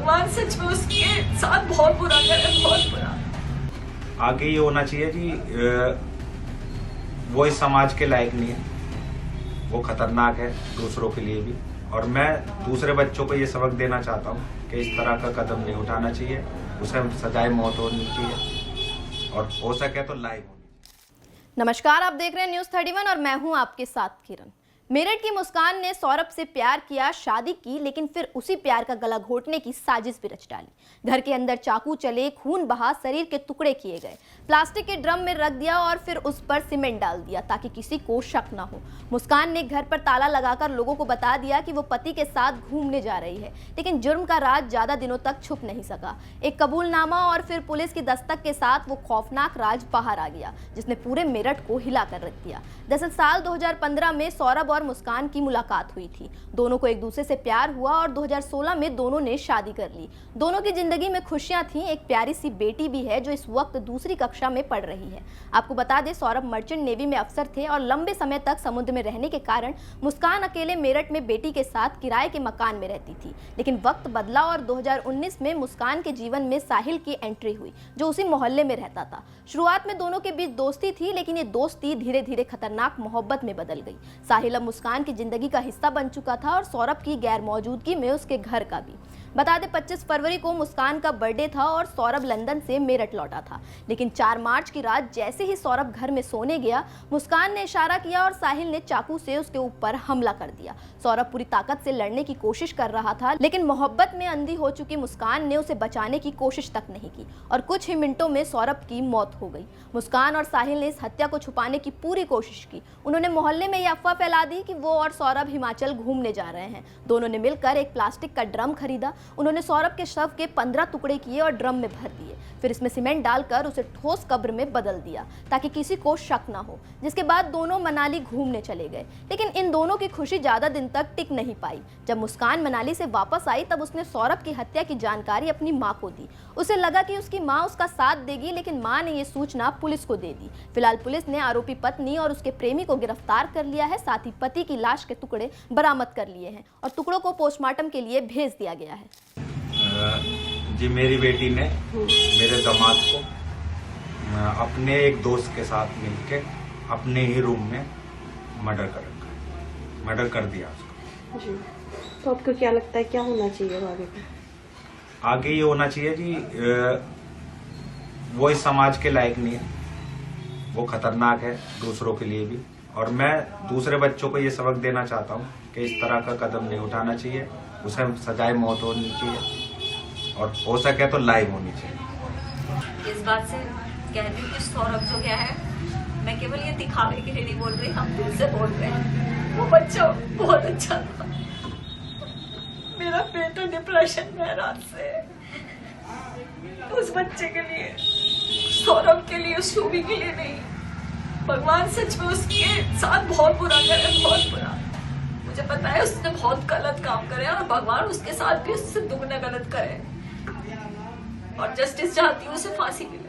भगवान सच में उसके साथ बहुत बुरा करे, बहुत बुरा। आगे ये होना चाहिए कि वो इस समाज के लायक नहीं है, वो खतरनाक है दूसरों के लिए भी। और मैं दूसरे बच्चों को ये सबक देना चाहता हूँ कि इस तरह का कदम नहीं उठाना चाहिए, उसे सजाए मौत होनी चाहिए और हो सके तो लाइव होनी चाहिए। नमस्कार, आप देख रहे हैं न्यूज़ 31 और मैं हूं आपके साथ किरण। मेरठ की मुस्कान ने सौरभ से प्यार किया, शादी की, लेकिन फिर उसी प्यार का गला घोटने की साजिश भी रच डाली। घर के अंदर चाकू चले, खून बहा, शरीर के टुकड़े किए गए, प्लास्टिक के ड्रम में रख दिया और फिर उस पर सीमेंट डाल दिया ताकि किसी को शक ना हो। मुस्कान ने घर पर ताला लगाकर लोगों को बता दिया कि वो पति के साथ घूमने जा रही है, लेकिन जुर्म का राज ज्यादा दिनों तक छुप नहीं सका। एक कबूलनामा और फिर पुलिस की दस्तक के साथ वो खौफनाक राज बाहर आ गया, जिसने पूरे मेरठ को हिला कर रख दिया। दरअसल साल 2015 में सौरभ और मुस्कान की मुलाकात हुई थी। दोनों को एक दूसरे से प्यार हुआ और 2016 में दोनों ने शादी कर ली। दोनों की जिंदगी में खुशियां थीं। एक प्यारी सी बेटी भी है जो इस वक्त दूसरी कक्षा में पढ़ रही है। आपको बता दें, सौरभ मर्चेंट नेवी में अफसर थे और लंबे समय तक समुद्र में रहने के कारण मुस्कान अकेले मेरठ में बेटी के साथ किराए के मकान में रहती थी। लेकिन वक्त बदला और 2019 में मुस्कान के जीवन में साहिल की एंट्री हुई, जो उसी मोहल्ले में रहता था। शुरुआत में दोनों के बीच दोस्ती थी, लेकिन ये दोस्ती धीरे धीरे खतरनाक मोहब्बत में बदल गई। साहिल अब मुस्कान की जिंदगी का हिस्सा बन चुका था और सौरभ की गैर मौजूदगी में उसके घर का भी। बता दें, 25 फरवरी को मुस्कान का बर्थडे था और सौरभ लंदन से मेरठ लौटा था। लेकिन 4 मार्च की रात जैसे ही सौरभ घर में सोने गया, मुस्कान ने इशारा किया और साहिल ने चाकू से उसके ऊपर हमला कर दिया। सौरभ पूरी ताकत से लड़ने की कोशिश कर रहा था, लेकिन मोहब्बत में अंधी हो चुकी मुस्कान ने उसे बचाने की कोशिश तक नहीं की और कुछ ही मिनटों में सौरभ की मौत हो गई। मुस्कान और साहिल ने इस हत्या को छुपाने की पूरी कोशिश की। उन्होंने मोहल्ले में यह अफवाह फैला दी कि वो और सौरभ हिमाचल घूमने जा रहे हैं। दोनों ने मिलकर एक प्लास्टिक का ड्रम खरीदा। उन्होंने सौरभ के शव के 15 टुकड़े किए और ड्रम में भर दिए। फिर इसमें सीमेंट डालकर उसे ठोस कब्र में बदल दिया ताकि किसी को शक ना हो। जिसके बाद दोनों मनाली घूमने चले गए। लेकिन इन दोनों की खुशी ज्यादा दिन तक टिक नहीं पाई। जब मुस्कान मनाली से वापस आई, तब उसने सौरभ की हत्या की जानकारी अपनी मां को दी। उसे लगा कि उसकी मां उसका साथ देगी, लेकिन मां ने यह सूचना पुलिस को दे दी। फिलहाल पुलिस ने आरोपी पत्नी और उसके प्रेमी को गिरफ्तार कर लिया है। साथ ही पति की लाश के टुकड़े बरामद कर लिए हैं और टुकड़ों को पोस्टमार्टम के लिए भेज दिया गया है। जी, मेरी बेटी ने मेरे दामाद को अपने एक दोस्त के साथ मिलके अपने ही रूम में मर्डर कर दिया उसको। जी, तो आपको क्या लगता है क्या होना चाहिए आगे? आगे ये होना चाहिए कि वो इस समाज के लायक नहीं है, वो खतरनाक है दूसरों के लिए भी। और मैं दूसरे बच्चों को ये सबक देना चाहता हूँ कि इस तरह का कदम नहीं उठाना चाहिए, उसे सजाए मौत होनी चाहिए और हो सके तो लाइव होनी चाहिए। इस बात से कह रही हूँ कि सौरभ जो क्या है, मैं केवल ये दिखावे के लिए नहीं बोल रही, हम दिल से बोल रहे हैं। वो बच्चा बहुत अच्छा था। मेरा बेटा डिप्रेशन में है रात से। उस बच्चे के लिए, सौरभ के लिए, उस शोभी के लिए नहीं। भगवान सच में उसके साथ बहुत बुरा करे, बहुत बुरा। मुझे पता है उसने बहुत गलत काम करे और भगवान उसके साथ भी उससे दुगना गलत करे। और जस्टिस चाहती हूँ उसे फांसी मिले।